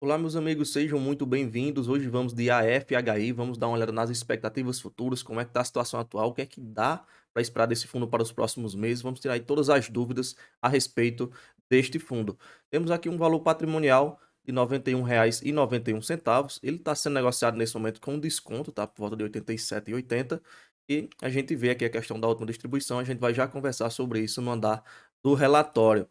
Olá, meus amigos, sejam muito bem-vindos. Hoje vamos de AFHI, vamos dar uma olhada nas expectativas futuras, como é que está a situação atual, o que é que dá para esperar desse fundo para os próximos meses. Vamos tirar aí todas as dúvidas a respeito deste fundo. Temos aqui um valor patrimonial de R$ 91,91. Ele está sendo negociado nesse momento com desconto, tá? Por volta de R$ 87,80. E a gente vê aqui a questão da última distribuição, a gente vai já conversar sobre isso no andar do relatório.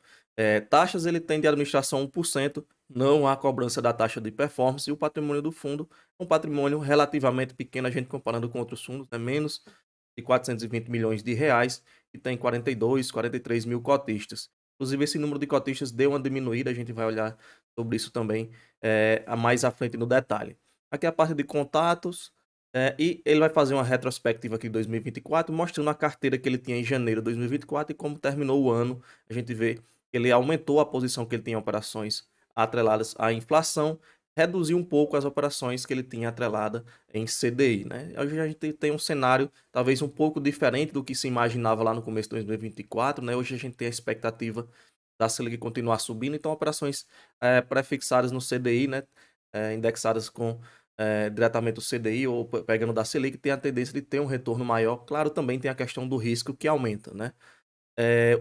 Taxas ele tem de administração 1%. Não há cobrança da taxa de performance e o patrimônio do fundo é um patrimônio relativamente pequeno, a gente comparando com outros fundos, é menos de R$ 420 milhões e tem 42, 43 mil cotistas. Inclusive, esse número de cotistas deu uma diminuída, a gente vai olhar sobre isso também a mais à frente no detalhe. Aqui é a parte de contatos, e ele vai fazer uma retrospectiva aqui de 2024, mostrando a carteira que ele tinha em janeiro de 2024 e como terminou o ano. A gente vê que ele aumentou a posição que ele tinha em operações atreladas à inflação, reduziu um pouco as operações que ele tinha atrelada em CDI, né. Hoje a gente tem um cenário talvez um pouco diferente do que se imaginava lá no começo de 2024, né. Hoje a gente tem a expectativa da Selic continuar subindo, então operações, pré-fixadas no CDI, né, indexadas com, diretamente o CDI ou pegando da Selic, tem a tendência de ter um retorno maior. Claro, também tem a questão do risco que aumenta, né.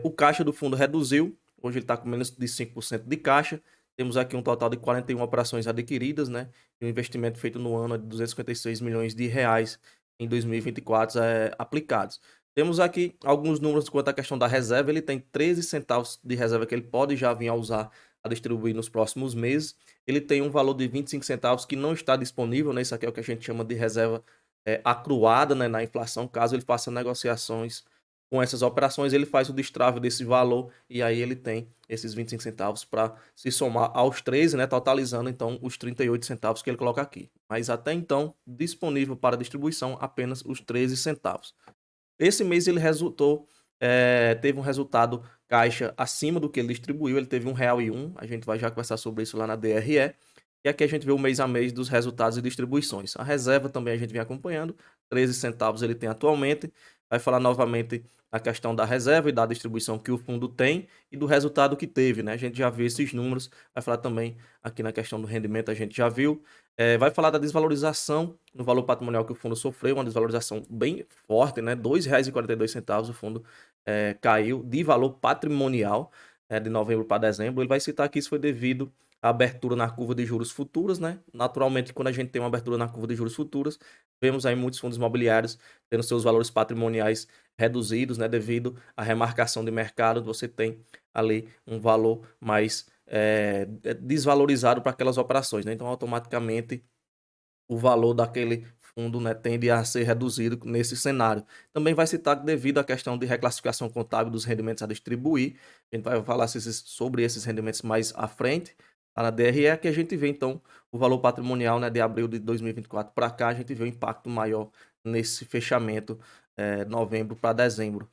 O caixa do fundo reduziu, hoje ele está com menos de 5% de caixa. Temos aqui um total de 41 operações adquiridas, né? E o investimento feito no ano é de R$ 256 milhões em 2024 aplicados. Temos aqui alguns números quanto à questão da reserva. Ele tem 13 centavos de reserva que ele pode já vir a usar a distribuir nos próximos meses. Ele tem um valor de 25 centavos que não está disponível, né? Isso aqui é o que a gente chama de reserva acruada, né, na inflação, caso ele faça negociações com essas operações, ele faz o destrave desse valor e aí ele tem esses 25 centavos para se somar aos 13, né, totalizando então os 38 centavos que ele coloca aqui. Mas até então, disponível para distribuição apenas os 13 centavos. Esse mês ele teve um resultado caixa acima do que ele distribuiu, ele teve R$ 1,01, a gente vai já conversar sobre isso lá na DRE. E aqui a gente vê o mês a mês dos resultados e distribuições. A reserva também a gente vem acompanhando, 13 centavos ele tem atualmente. Vai falar novamente a questão da reserva e da distribuição que o fundo tem e do resultado que teve, né? A gente já viu esses números, vai falar também aqui na questão do rendimento, a gente já viu. Vai falar da desvalorização no valor patrimonial que o fundo sofreu, uma desvalorização bem forte, né? R$ 2,42 o fundo caiu de valor patrimonial de novembro para dezembro. Ele vai citar que isso foi devido à abertura na curva de juros futuros, né? Naturalmente, quando a gente tem uma abertura na curva de juros futuros, vemos aí muitos fundos imobiliários tendo seus valores patrimoniais reduzidos, né? Devido à remarcação de mercado, você tem ali um valor mais desvalorizado para aquelas operações, né? Então, automaticamente, o valor daquele fundo, né, tende a ser reduzido nesse cenário. Também vai citar que devido à questão de reclassificação contábil dos rendimentos a distribuir, a gente vai falar sobre esses rendimentos mais à frente, lá na DRE, que a gente vê então o valor patrimonial, né, de abril de 2024 para cá, a gente vê o impacto maior nesse fechamento, novembro para dezembro.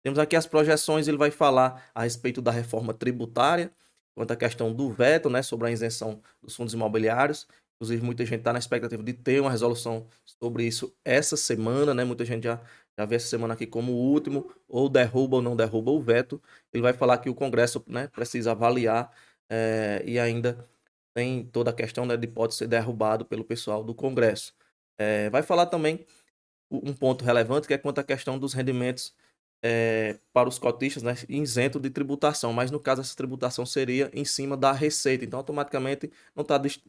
Temos aqui as projeções, ele vai falar a respeito da reforma tributária, quanto à questão do veto, né, sobre a isenção dos fundos imobiliários. Inclusive, muita gente está na expectativa de ter uma resolução sobre isso essa semana, né? Muita gente já vê essa semana aqui como o último, ou derruba ou não derruba o veto. Ele vai falar que o Congresso, né, precisa avaliar e ainda tem toda a questão, né, de pode ser derrubado pelo pessoal do Congresso. Vai falar também um ponto relevante que é quanto à questão dos rendimentos para os cotistas, né, isento de tributação, mas no caso essa tributação seria em cima da receita, então automaticamente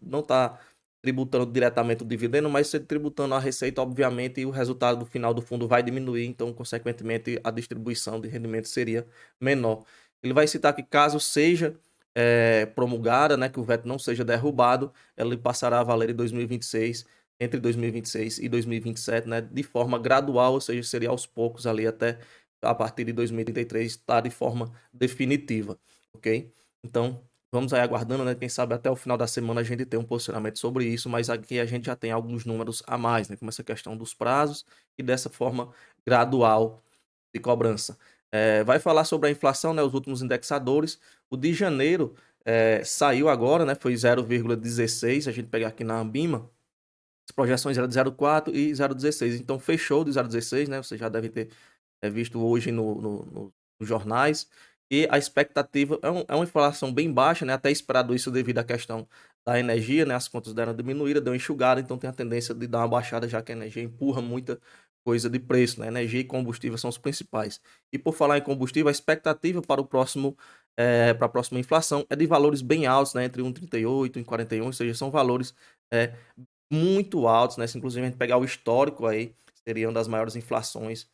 não tá tributando diretamente o dividendo, mas você tributando a receita, obviamente, e o resultado do final do fundo vai diminuir, então consequentemente a distribuição de rendimento seria menor. Ele vai citar que caso seja promulgada, né, que o veto não seja derrubado, ela passará a valer em 2026, entre 2026 e 2027, né, de forma gradual, ou seja, seria aos poucos ali até a partir de 2033 está de forma definitiva, ok? Então, vamos aí aguardando, né? Quem sabe até o final da semana a gente tem um posicionamento sobre isso, mas aqui a gente já tem alguns números a mais, né? Como essa questão dos prazos e dessa forma gradual de cobrança. Vai falar sobre a inflação, né? Os últimos indexadores. O de janeiro saiu agora, né? Foi 0,16. A gente pegar aqui na Ambima, as projeções eram de 0,4 e 0,16. Então fechou de 0,16, né? Você já deve ter visto hoje nos jornais, e a expectativa é uma inflação bem baixa, né, até esperado isso devido à questão da energia, né, as contas deram uma diminuída, deu uma enxugada, então tem a tendência de dar uma baixada, já que a energia empurra muita coisa de preço, né, energia e combustível são os principais. E por falar em combustível, a expectativa para o próximo, para a próxima inflação é de valores bem altos, né, entre 1,38 e 41, ou seja, são valores, eh, muito altos, né, se inclusive a gente pegar o histórico aí, seria uma das maiores inflações,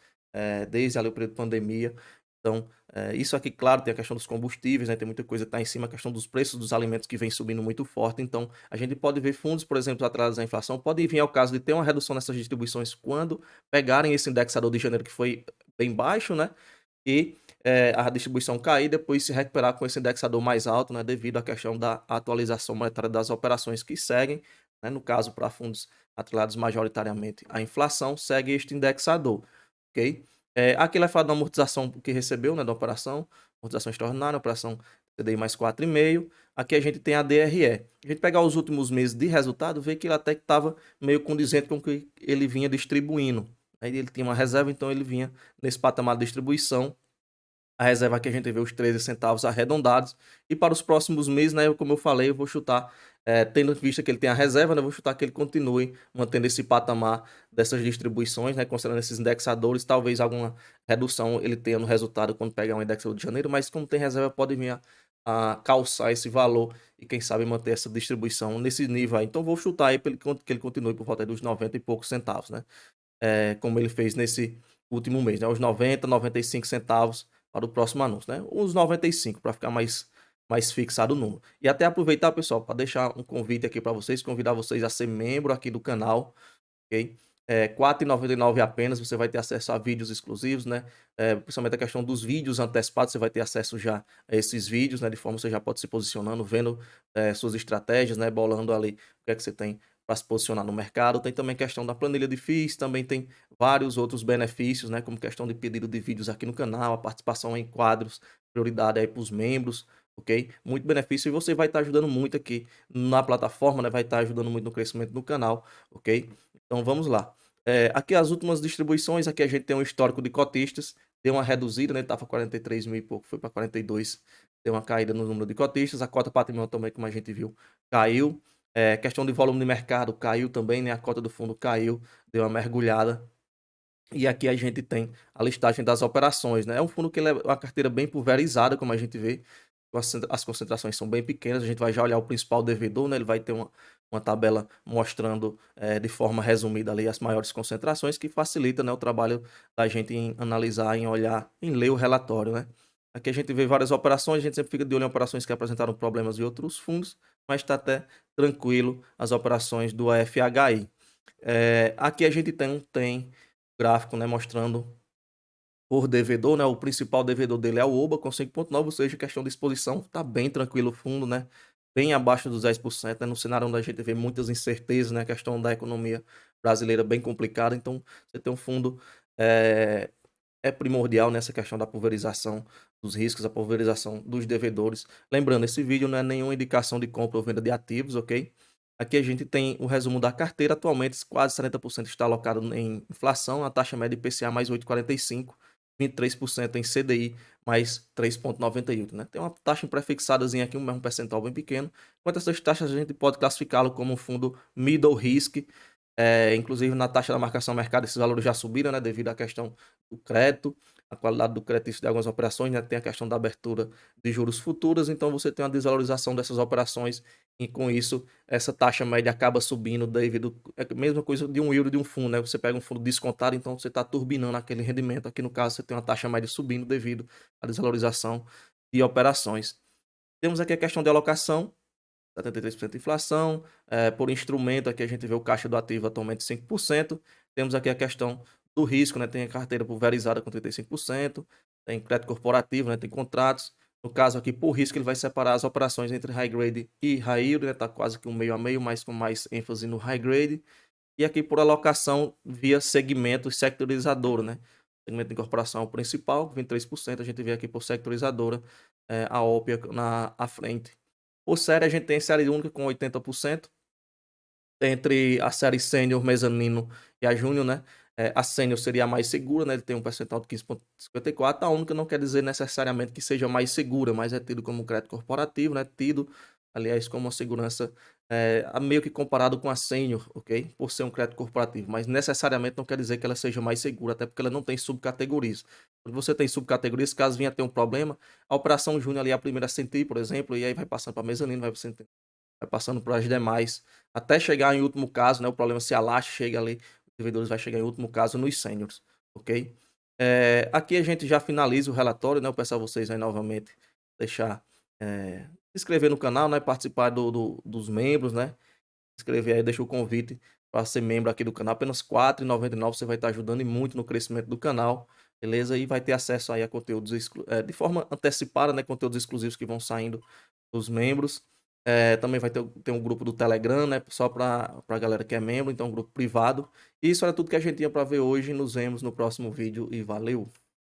desde ali o período de pandemia. Então, isso aqui, claro, tem a questão dos combustíveis, né, tem muita coisa que tá em cima, a questão dos preços dos alimentos que vem subindo muito forte, então a gente pode ver fundos, por exemplo, atrás da inflação, pode vir ao caso de ter uma redução nessas distribuições quando pegarem esse indexador de janeiro que foi bem baixo, né, e, a distribuição cair, depois se recuperar com esse indexador mais alto, né, devido à questão da atualização monetária das operações que seguem, né, no caso para fundos atrelados majoritariamente à inflação, segue este indexador, ok? Aqui ele vai falar da amortização que recebeu, né, da operação, amortização extraordinária, operação CDI mais 4,5. Aqui a gente tem a DRE. A gente pegar os últimos meses de resultado, vê que ele até que estava meio condizente com o que ele vinha distribuindo. Aí ele tinha uma reserva, então ele vinha nesse patamar de distribuição. A reserva aqui a gente vê os 13 centavos arredondados. E para os próximos meses, né, como eu falei, eu vou chutar, tendo em vista que ele tem a reserva, né, eu vou chutar que ele continue mantendo esse patamar dessas distribuições, né, considerando esses indexadores, talvez alguma redução ele tenha no resultado quando pegar um indexador de janeiro, mas como tem reserva, pode vir a calçar esse valor e quem sabe manter essa distribuição nesse nível aí. Então vou chutar aí que ele continue por volta dos 90 e poucos centavos, né? Como ele fez nesse último mês, né, os 90, 95 centavos para o próximo anúncio, né, uns 95 para ficar mais fixado o número. E até aproveitar, pessoal, para deixar um convite aqui para vocês, convidar vocês a ser membro aqui do canal, ok? R$ 4,99 apenas, você vai ter acesso a vídeos exclusivos, né? Principalmente a questão dos vídeos antecipados, você vai ter acesso já a esses vídeos, né? De forma que você já pode se posicionando, vendo suas estratégias, né? Bolando ali o que é que você tem para se posicionar no mercado. Tem também questão da planilha de FIIs, também tem vários outros benefícios, né? Como questão de pedido de vídeos aqui no canal, a participação em quadros, prioridade aí para os membros, ok? Muito benefício e você vai estar ajudando muito aqui na plataforma, né? Vai estar ajudando muito no crescimento do canal, ok? Então vamos lá. Aqui as últimas distribuições, aqui a gente tem um histórico de cotistas, deu uma reduzida, né? Estava 43 mil e pouco, foi para 42, deu uma caída no número de cotistas. A cota patrimonial também, como a gente viu, caiu. Questão de volume de mercado, caiu também, né? A cota do fundo caiu, deu uma mergulhada. E aqui a gente tem a listagem das operações, né? É um fundo que ele é uma carteira bem pulverizada, como a gente vê. As concentrações são bem pequenas. A gente vai já olhar o principal devedor, né? Ele vai ter uma tabela mostrando de forma resumida ali as maiores concentrações, que facilita, né, o trabalho da gente em analisar, em olhar, em ler o relatório, né? Aqui a gente vê várias operações, a gente sempre fica de olho em operações que apresentaram problemas de outros fundos, mas está até tranquilo as operações do AFHI. Aqui a gente tem gráfico, né, mostrando por devedor, né, o principal devedor dele é o Oba com 5,9, ou seja, questão de exposição, tá bem tranquilo o fundo, né, bem abaixo dos 10%, né, no cenário onde a gente vê muitas incertezas, né, a questão da economia brasileira bem complicada, então você tem um fundo, é, é primordial nessa questão da pulverização dos riscos, a pulverização dos devedores. Lembrando, esse vídeo não é nenhuma indicação de compra ou venda de ativos, ok? Aqui a gente tem o resumo da carteira. Atualmente, quase 70% está alocado em inflação, a taxa média IPCA mais 8,45, 23% em CDI mais 3,98, né? Tem uma taxa prefixadazinha aqui, um percentual bem pequeno. Quanto a essas taxas, a gente pode classificá-lo como um fundo middle risk, inclusive na taxa da marcação mercado esses valores já subiram, né, devido à questão do crédito, a qualidade do crédito de algumas operações, né, tem a questão da abertura de juros futuros, então você tem uma desvalorização dessas operações e com isso essa taxa média acaba subindo devido é a mesma coisa de um yield de um fundo, né, você pega um fundo descontado, então você está turbinando aquele rendimento, aqui no caso você tem uma taxa média subindo devido à desvalorização de operações. Temos aqui a questão de alocação, 73% de inflação, por instrumento aqui a gente vê o caixa do ativo atualmente 5%, temos aqui a questão do risco, né, tem a carteira pulverizada com 35%, tem crédito corporativo, né, tem contratos, no caso aqui por risco ele vai separar as operações entre high grade e high yield, né, tá quase que um meio a meio, mas com mais ênfase no high grade, e aqui por alocação via segmento sectorizador, né, segmento de incorporação é o principal, 23%, a gente vê aqui por sectorizadora, a Ópia à frente. Por série, a gente tem série única com 80%, entre a série sênior, mezanino e a júnior, né? A sênior seria a mais segura, né? Ele tem um percentual de 15,54%. A única não quer dizer necessariamente que seja mais segura, mas é tido como crédito corporativo, né? Tido aliás, como uma segurança meio que comparado com a sênior, ok? Por ser um crédito corporativo, mas necessariamente não quer dizer que ela seja mais segura, até porque ela não tem subcategorias. Quando você tem subcategorias, caso venha a ter um problema, a operação júnior ali é a primeira a sentir, por exemplo, e aí vai passando para a mezanino, vai passando para as demais, até chegar em último caso, né, o problema se alastra, chega ali, os devedores vai chegar em último caso nos sêniores, ok? Aqui a gente já finaliza o relatório, né, eu peço a vocês aí novamente deixar, se inscrever no canal, né, participar dos membros, né, inscrever aí, deixa o convite para ser membro aqui do canal, apenas R$ 4,99 você vai estar ajudando e muito no crescimento do canal, beleza? E vai ter acesso aí a conteúdos de forma antecipada, né, conteúdos exclusivos que vão saindo dos membros. Também vai ter um grupo do Telegram, né, só para a galera que é membro, então um grupo privado. E isso era tudo que a gente tinha para ver hoje, nos vemos no próximo vídeo e valeu!